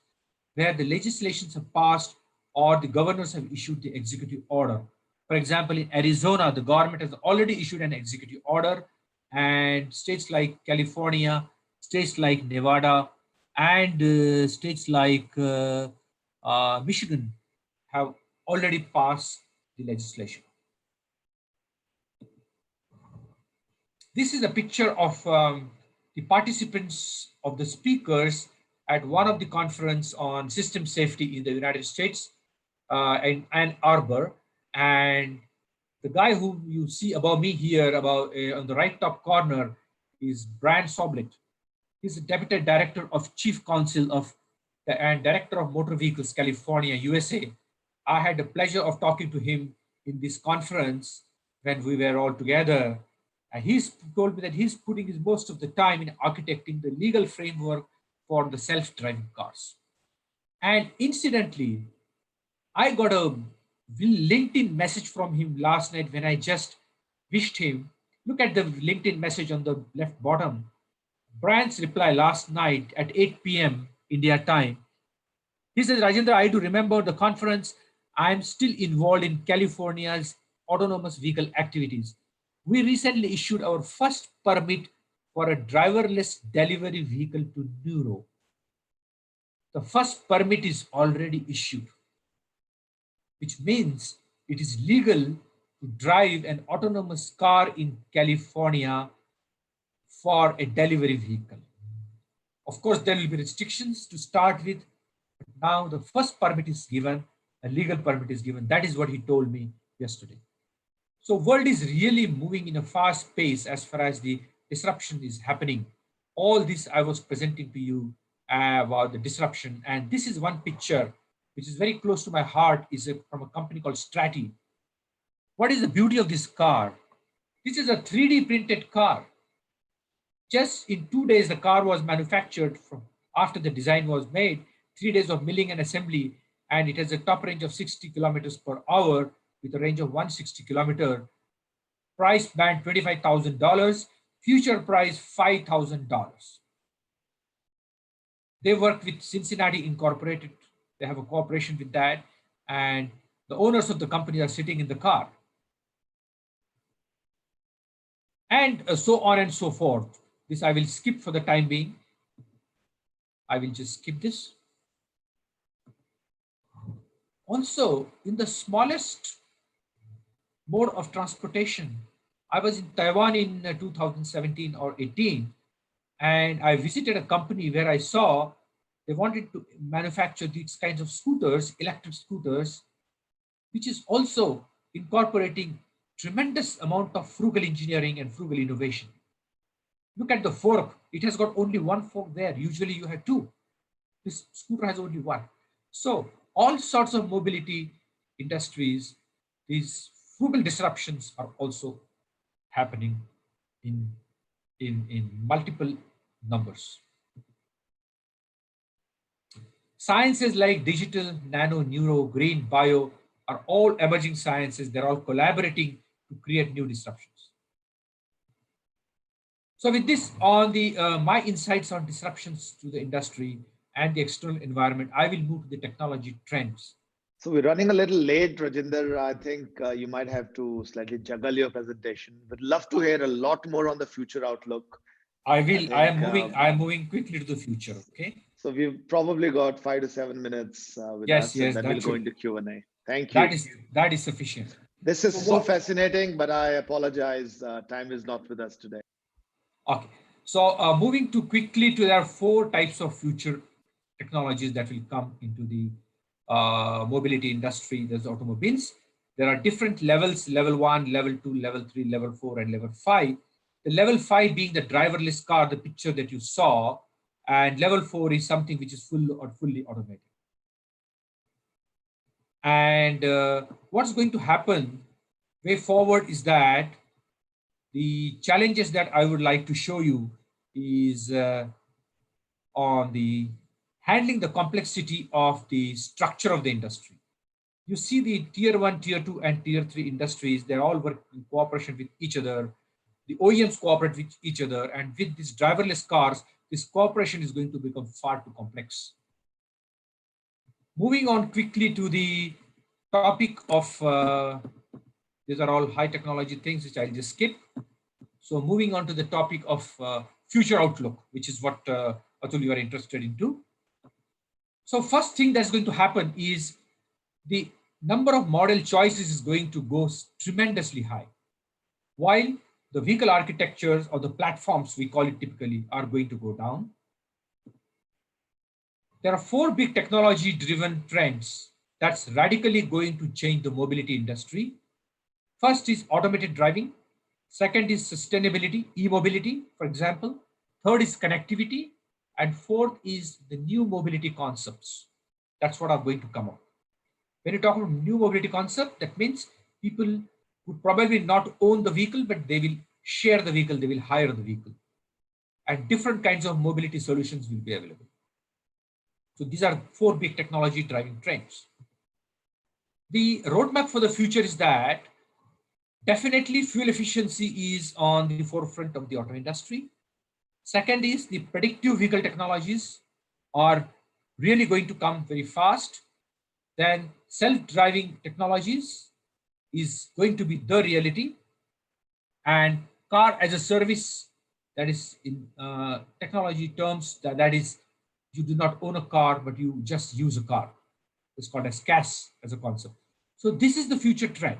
where the legislations have passed or the governors have issued the executive order. For example, in Arizona, the government has already issued an executive order, and states like California, states like Nevada, and states like Michigan have already passed the legislation. This is a picture of the participants of the speakers at one of the conference on system safety in the United States in Ann Arbor. And the guy who you see above me here, about on the right top corner, is Brian Soblet. He's the Deputy Director of Chief Counsel of and Director of Motor Vehicles, California, USA. I had the pleasure of talking to him in this conference when we were all together. And he's told me that he's putting his most of the time in architecting the legal framework for the self-driving cars. And incidentally, I got a LinkedIn message from him last night when I just wished him. Look at the LinkedIn message on the left bottom. Brian's reply last night at 8 p.m. India time. He says, Rajendra, I do remember the conference. I'm still involved in California's autonomous vehicle activities. We recently issued our first permit for a driverless delivery vehicle to Neuro. The first permit is already issued, which means it is legal to drive an autonomous car in California for a delivery vehicle. Of course, there will be restrictions to start with. But now the first permit is given, a legal permit is given. That is what he told me yesterday. So world is really moving in a fast pace as far as the disruption is happening. All this I was presenting to you about the disruption. And this is one picture which is very close to my heart, is from a company called Strati. What is the beauty of this car? This is a 3D printed car. Just in 2 days, the car was manufactured from after the design was made, 3 days of milling and assembly, and it has a top range of 60 kilometers per hour with a range of 160 kilometer. Price band $25,000, future price $5,000. They work with Cincinnati Incorporated. They have a cooperation with that, and the owners of the company are sitting in the car. And so on and so forth. This I will skip for the time being. I will just skip this. Also, in the smallest mode of transportation, I was in Taiwan in 2017 or 18, and I visited a company where I saw they wanted to manufacture these kinds of scooters, electric scooters, which is also incorporating tremendous amount of frugal engineering and frugal innovation. Look at the fork. It has got only one fork there. Usually you have two. This scooter has only one. So all sorts of mobility industries, these frugal disruptions are also happening in multiple numbers. Sciences like digital, nano, neuro, green, bio are all emerging sciences. They're all collaborating to create new disruptions. So with this on the my insights on disruptions to the industry and the external environment, I will move to the technology trends. So we're running a little late, Rajendra. I think you might have to slightly juggle your presentation. Would love to hear a lot more on the future outlook. I am moving quickly to the future. Okay. So we've probably got 5 to 7 minutes with us, and then we'll go into Q&A. Thank you. That is sufficient. This is so fascinating, but I apologize. Time is not with us today. Okay. So moving too quickly to, there are 4 types of future technologies that will come into the mobility industry. There's automobiles. There are different levels: level 1, level 2, level 3, level 4, and level 5. The level 5 being the driverless car, the picture that you saw, and level 4 is something which is fully automated. And what's going to happen way forward is that the challenges that I would like to show you is on the handling the complexity of the structure of the industry. You see the tier 1, tier 2, and tier 3 industries, they all work in cooperation with each other. The OEMs cooperate with each other, and with these driverless cars, this cooperation is going to become far too complex. Moving on quickly to the topic of, these are all high technology things which I'll just skip. So moving on to the topic of future outlook, which is what Atul, you are interested into. So first thing that's going to happen is the number of model choices is going to go tremendously high, while the vehicle architectures or the platforms, we call it typically, are going to go down. There are 4 big technology-driven trends that's radically going to change the mobility industry. First is automated driving. Second is sustainability, e-mobility, for example. Third is connectivity. And fourth is the new mobility concepts. That's what are going to come up. When you talk about new mobility concept, that means people would probably not own the vehicle, but they will share the vehicle, they will hire the vehicle. And different kinds of mobility solutions will be available. So these are 4 big technology driving trends. The roadmap for the future is that definitely fuel efficiency is on the forefront of the auto industry. Second is the predictive vehicle technologies are really going to come very fast. Then self-driving technologies is going to be the reality, and car as a service, that is in technology terms, that is you do not own a car, but you just use a car. It's called as CAS as a concept. So this is the future trend.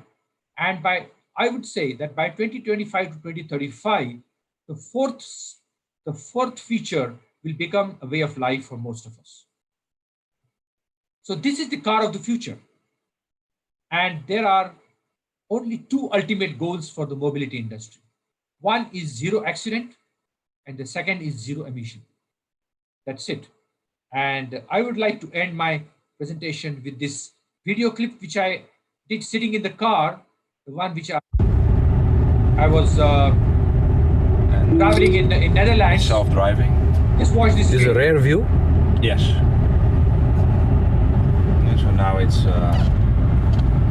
And I would say that by 2025 to 2035, the fourth feature will become a way of life for most of us. So this is the car of the future. And there are only 2 ultimate goals for the mobility industry. One is zero accident, and the second is zero emission. That's it. And I would like to end my presentation with this video clip, which I did sitting in the car, the one which I was traveling in Netherlands. Self-driving. Just watch this. This is a rear view? Yes. And so now it's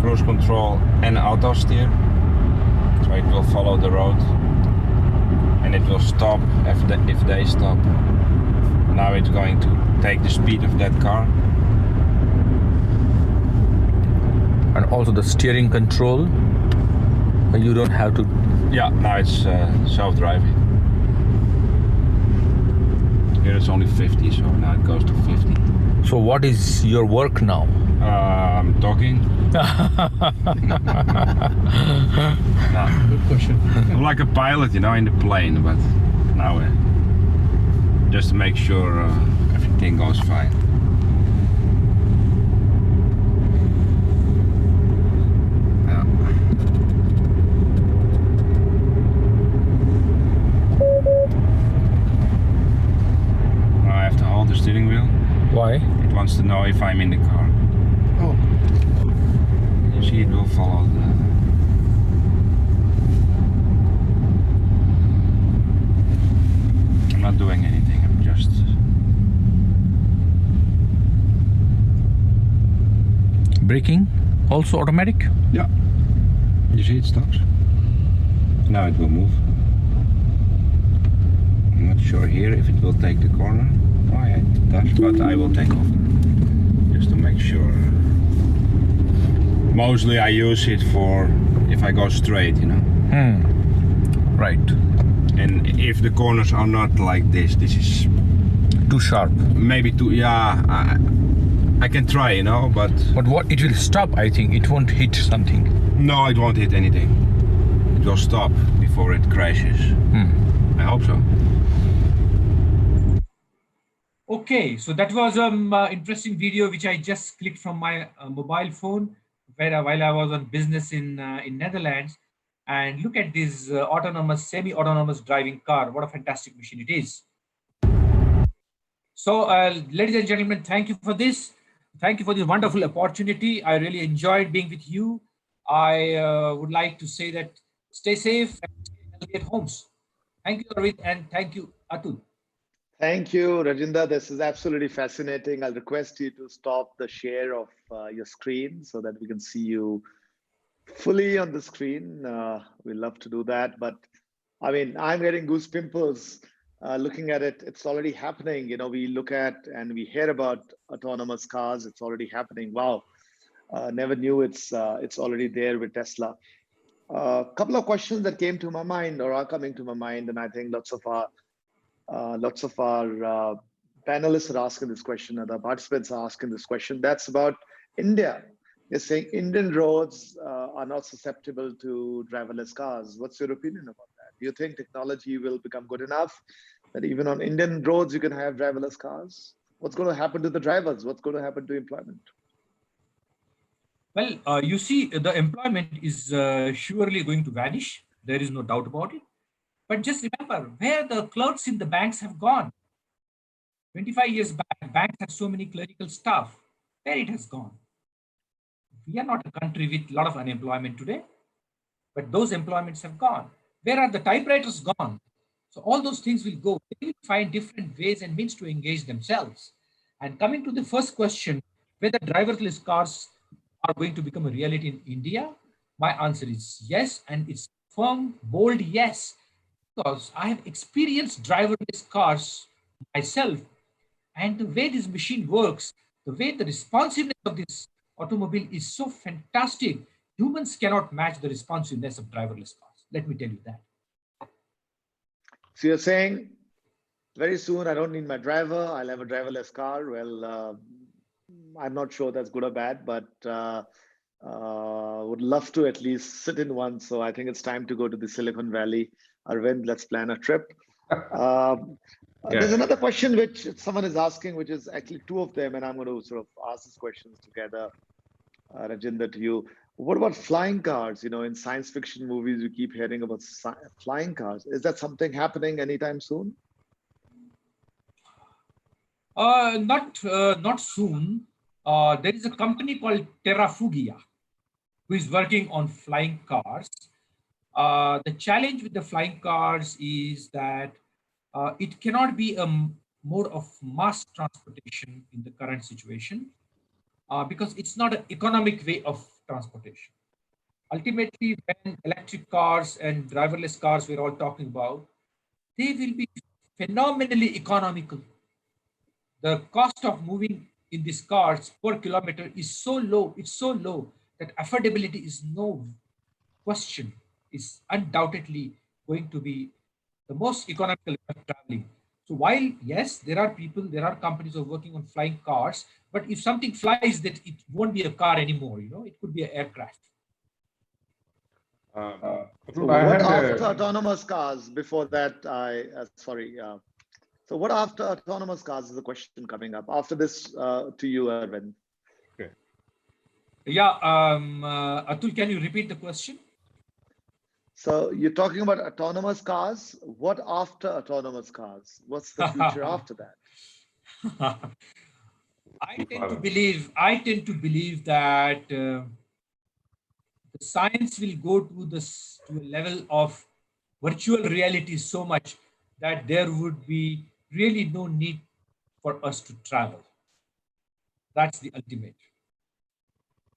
cruise control and auto steer. So it will follow the road. And it will stop if they stop. Now it's going to take the speed of that car. And also the steering control. You don't have to. Yeah, now it's self-driving. Here it's only 50, so now it goes to 50. So what is your work now? Talking. Good question. I'm like a pilot, in the plane, but now just to make sure everything goes fine. Yeah. Now I have to hold the steering wheel. Why? It wants to know if I'm in the car. Oh. You see, it will follow the... I'm not doing anything, I'm just... Braking? Also automatic? Yeah. You see, it stops. Now it will move. I'm not sure here if it will take the corner. Oh yeah, it does, but I will take off. Just to make sure. Mostly I use it for if I go straight, Right. And if the corners are not like this is Too sharp. maybe too, yeah, I can try, but... But what it will stop, I think. It won't hit something. No, it won't hit anything. It will stop before it crashes. I hope so. Okay, so that was an interesting video which I just clicked from my mobile phone while I was on business in Netherlands. And look at this autonomous, semi-autonomous driving car. What a fantastic machine it is. So, ladies and gentlemen, thank you for this. Thank you for this wonderful opportunity. I really enjoyed being with you. I would like to say that stay safe and stay healthy at homes. Thank you, Arvind, and thank you, Atul. Thank you, Rajendra. This is absolutely fascinating. I'll request you to stop the share of your screen so that we can see you fully on the screen. We love to do that, but I mean, I'm getting goose pimples looking at it. It's already happening. We look at and we hear about autonomous cars. It's already happening. Wow, never knew it's already there with Tesla. A couple of questions that came to my mind or are coming to my mind, and I think lots of our panelists are asking this question, and the participants are asking this question. That's about India. They're saying Indian roads are not susceptible to driverless cars. What's your opinion about that? Do you think technology will become good enough that even on Indian roads you can have driverless cars? What's going to happen to the drivers? What's going to happen to employment? Well, you see, the employment is surely going to vanish. There is no doubt about it. But just remember where the clerks in the banks have gone. 25 years back, banks had so many clerical staff. Where it has gone. We are not a country with a lot of unemployment today, but those employments have gone. Where are the typewriters gone? So all those things will go. They will find different ways and means to engage themselves. And coming to the first question, whether driverless cars are going to become a reality in India, my answer is yes, and it's firm, bold yes, because I have experienced driverless cars myself, and the way this machine works, the way the responsiveness of this automobile is so fantastic. Humans cannot match the responsiveness of driverless cars. Let me tell you that. So you're saying very soon I don't need my driver, I'll have a driverless car. Well, I'm not sure that's good or bad, but would love to at least sit in one. So I think it's time to go to the Silicon Valley. Arvind, let's plan a trip. There's another question which someone is asking, which is actually two of them, and I'm going to sort of ask these questions together. Rajendra, to you. What about flying cars? In science fiction movies, we keep hearing about flying cars. Is that something happening anytime soon? Not soon. There is a company called Terrafugia who is working on flying cars. The challenge with the flying cars is that it cannot be a mode of mass transportation in the current situation because it's not an economic way of transportation. Ultimately, when electric cars and driverless cars we're all talking about, they will be phenomenally economical. The cost of moving in these cars per kilometer is so low, it's so low that affordability is no question, is undoubtedly going to be the most economical way of traveling. So while, yes, there are people, there are companies who are working on flying cars, but if something flies, that it won't be a car anymore, it could be an aircraft. So I what had after autonomous cars? Before that, sorry. So what after autonomous cars is the question coming up. After this, to you, Arvind. okay. Yeah, Atul, can you repeat the question? So you're talking about autonomous cars. What after autonomous cars? What's the future after that? I tend to believe that the science will go to this to a level of virtual reality so much that there would be really no need for us to travel. That's the ultimate.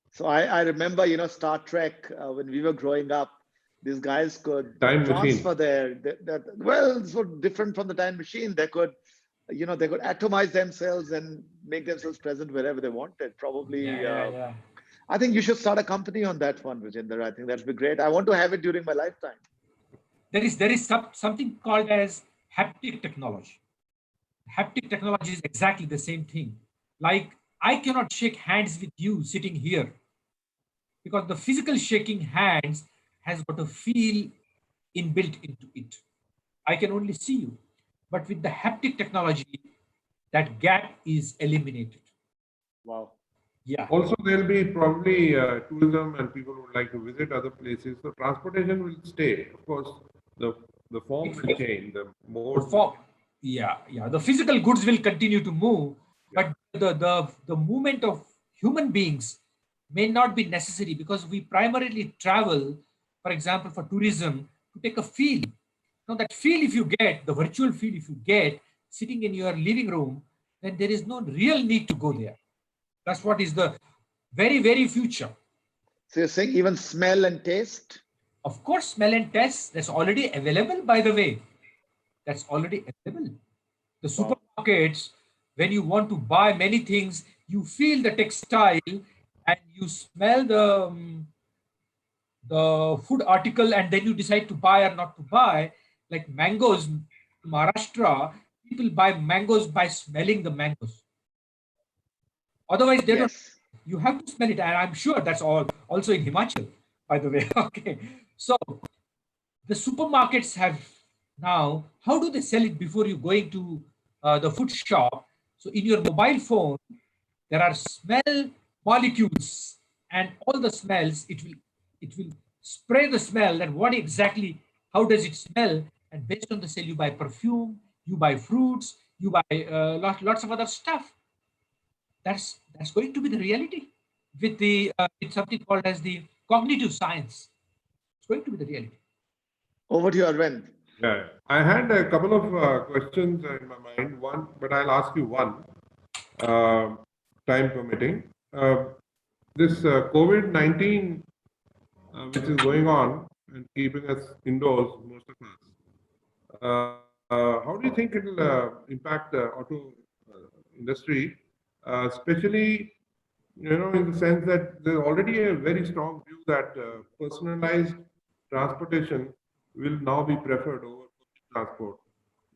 So I remember, Star Trek, when we were growing up, these guys could Time transfer machine. well, it's so different from the time machine. They could, they could atomize themselves and make themselves present wherever they wanted. Probably, Yeah. I think you should start a company on that one, Rajendra. I think that'd be great. I want to have it during my lifetime. There is something called as haptic technology. Haptic technology is exactly the same thing. Like, I cannot shake hands with you sitting here because the physical shaking hands has got a feel inbuilt into it. I can only see you. But with the haptic technology, that gap is eliminated. Wow. Yeah. Also, there'll be probably tourism and people would like to visit other places. So transportation will stay. Of course, the form will change. The mode. The physical goods will continue to move, but the movement of human beings may not be necessary because we primarily travel, for example, for tourism, to take a feel. Now that feel, if you get the virtual feel, if you get sitting in your living room, then there is no real need to go there. That's what is the very, very future. So you're saying even smell and taste? Of course, smell and taste, that's already available, by the way. That's already available. The supermarkets, when you want to buy many things, you feel the textile and you smell the food article, and then you decide to buy or not to buy. Like mangoes, in Maharashtra, people buy mangoes by smelling the mangoes. Otherwise, they don't. Yes. You have to smell it, and I'm sure that's all also in Himachal, by the way. Okay, so the supermarkets have now, how do they sell it before you going to the food shop? So in your mobile phone, there are smell molecules, and all the smells, it will spray the smell, and what exactly, how does it smell? And based on the sale, you buy perfume, you buy fruits, you buy lots of other stuff. That's going to be the reality with the with something called as the cognitive science. It's going to be the reality. Over to you, Arvind. Yeah, I had a couple of questions in my mind. One, but I'll ask you one, time permitting. This COVID-19, which is going on and keeping us indoors, most of us. How do you think it will impact the auto industry, especially, in the sense that there's already a very strong view that personalized transportation will now be preferred over public transport,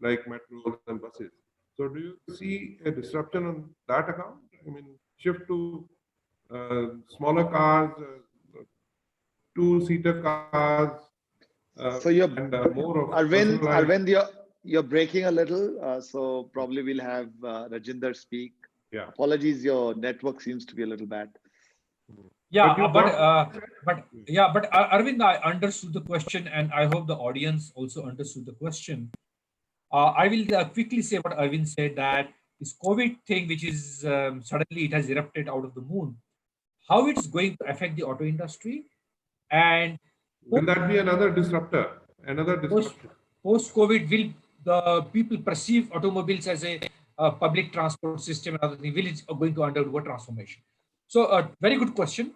like metros and buses. So, do you see a disruption on that account? I mean, shift to smaller cars, two-seater cars, So you're and more of Arvind, personalized. Arvind, you're breaking a little. So probably we'll have Rajendra speak. Yeah. Apologies, your network seems to be a little bad. Yeah, But but Arvind, I understood the question, and I hope the audience also understood the question. I will quickly say what Arvind said, that this COVID thing, which is suddenly it has erupted out of the moon, how it's going to affect the auto industry, and will that be another disruptor? Another disruption? Post COVID, will the people perceive automobiles as a public transport system and other things? Will it going to undergo transformation? So, a very good question.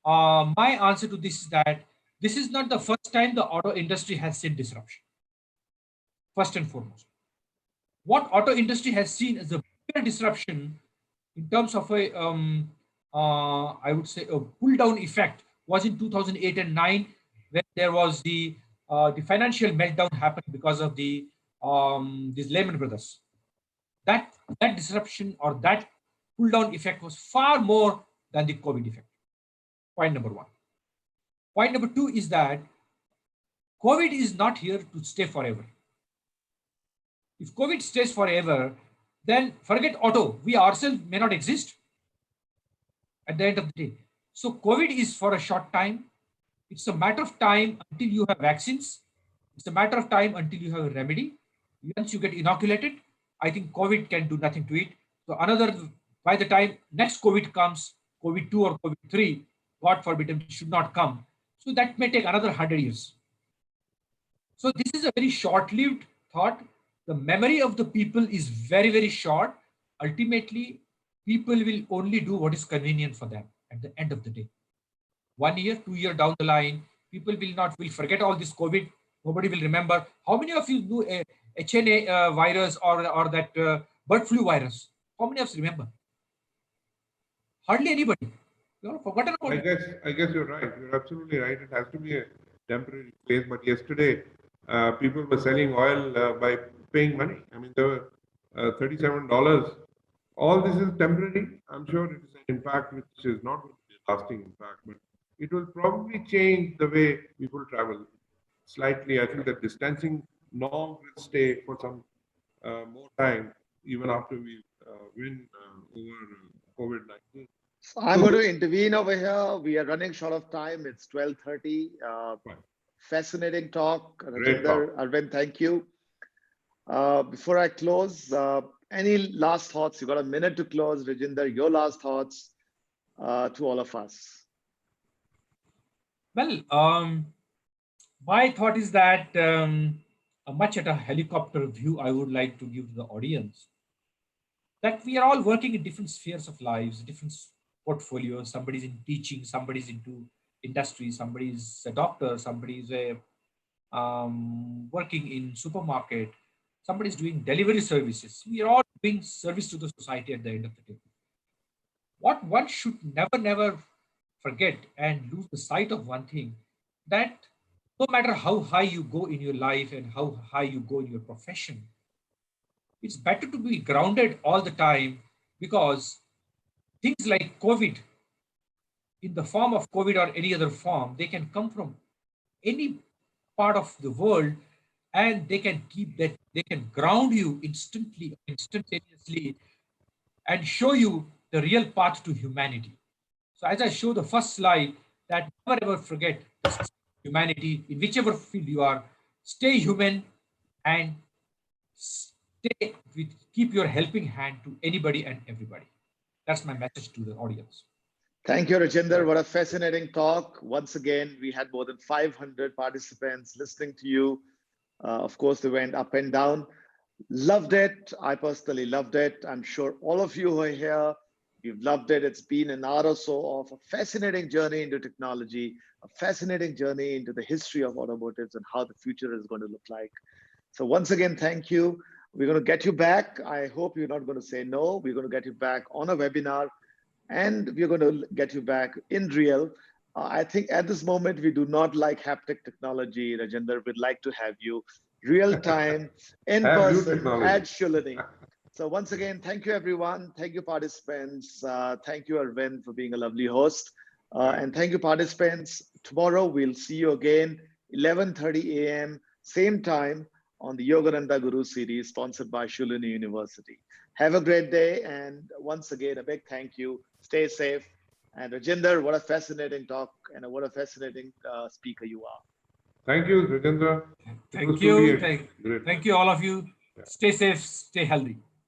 My answer to this is that this is not the first time the auto industry has seen disruption. First and foremost, what auto industry has seen as a bigger disruption in terms of a, I would say, a pull down effect was in 2008 and 9, when there was the financial meltdown happened because of the these Lehman Brothers. that disruption or that pull down effect was far more than the COVID effect. Point number one. Point number two is that COVID is not here to stay forever. If COVID stays forever, then forget auto. We ourselves may not exist at the end of the day. So COVID is for a short time. It's a matter of time until you have vaccines. It's a matter of time until you have a remedy. Once you get inoculated, I think COVID can do nothing to it. So by the time next COVID comes, COVID 2 or COVID 3, God forbid, it should not come. So that may take another 100 years. So this is a very short-lived thought. The memory of the people is very, very short. Ultimately, people will only do what is convenient for them at the end of the day. 1 year, 2 years down the line, people will forget all this COVID. Nobody will remember. How many of you knew a HNA virus or that bird flu virus? How many of us remember? Hardly anybody. You know, forgotten about it. I guess you're right. You're absolutely right. It has to be a temporary phase. But yesterday, people were selling oil by paying money. I mean, there were $37. All this is temporary. I'm sure it is an impact which is not going to be a lasting impact, but it will probably change the way people travel slightly. I think that distancing norm will stay for some more time, even after we win over COVID-19. So I'm going to intervene over here. We are running short of time. It's 12:30. Fascinating talk. Rajendra, Arvind, thank you. Before I close, any last thoughts? You got a minute to close. Rajendra, your last thoughts to all of us. Well, my thought is that much at a helicopter view, I would like to give to the audience that we are all working in different spheres of lives, different portfolios. Somebody's in teaching, somebody's into industry, somebody's a doctor, somebody's working in supermarket, somebody's doing delivery services. We are all doing service to the society at the end of the day. What one should never forget and lose the sight of one thing, that no matter how high you go in your life and how high you go in your profession, it's better to be grounded all the time, because things like COVID, in the form of COVID or any other form, they can come from any part of the world, and they can ground you instantaneously, and show you the real path to humanity. So as I show the first slide, that never ever forget humanity in whichever field you are. Stay human and keep your helping hand to anybody and everybody. That's my message to the audience. Thank you, Rajendra. What a fascinating talk. Once again, we had more than 500 participants listening to you. Of course, they went up and down. Loved it. I personally loved it. I'm sure all of you who are here, you've loved it. It's been an hour or so of a fascinating journey into technology, a fascinating journey into the history of automotives and how the future is going to look like. So once again, thank you. We're going to get you back. I hope you're not going to say no. We're going to get you back on a webinar, and we're going to get you back in real. I think at this moment, we do not like haptic technology, Rajendra. We'd like to have you real time, in person at Shoolini. So once again, thank you, everyone. Thank you, participants. Thank you, Arvind, for being a lovely host. And thank you, participants. Tomorrow, we'll see you again, 11:30 a.m., same time, on the Yogananda Guru Series, sponsored by Shoolini University. Have a great day. And once again, a big thank you. Stay safe. And Rajendra, what a fascinating talk, and what a fascinating speaker you are. Thank you, Rajendra. Thank you. Thank you, all of you. Stay safe, stay healthy.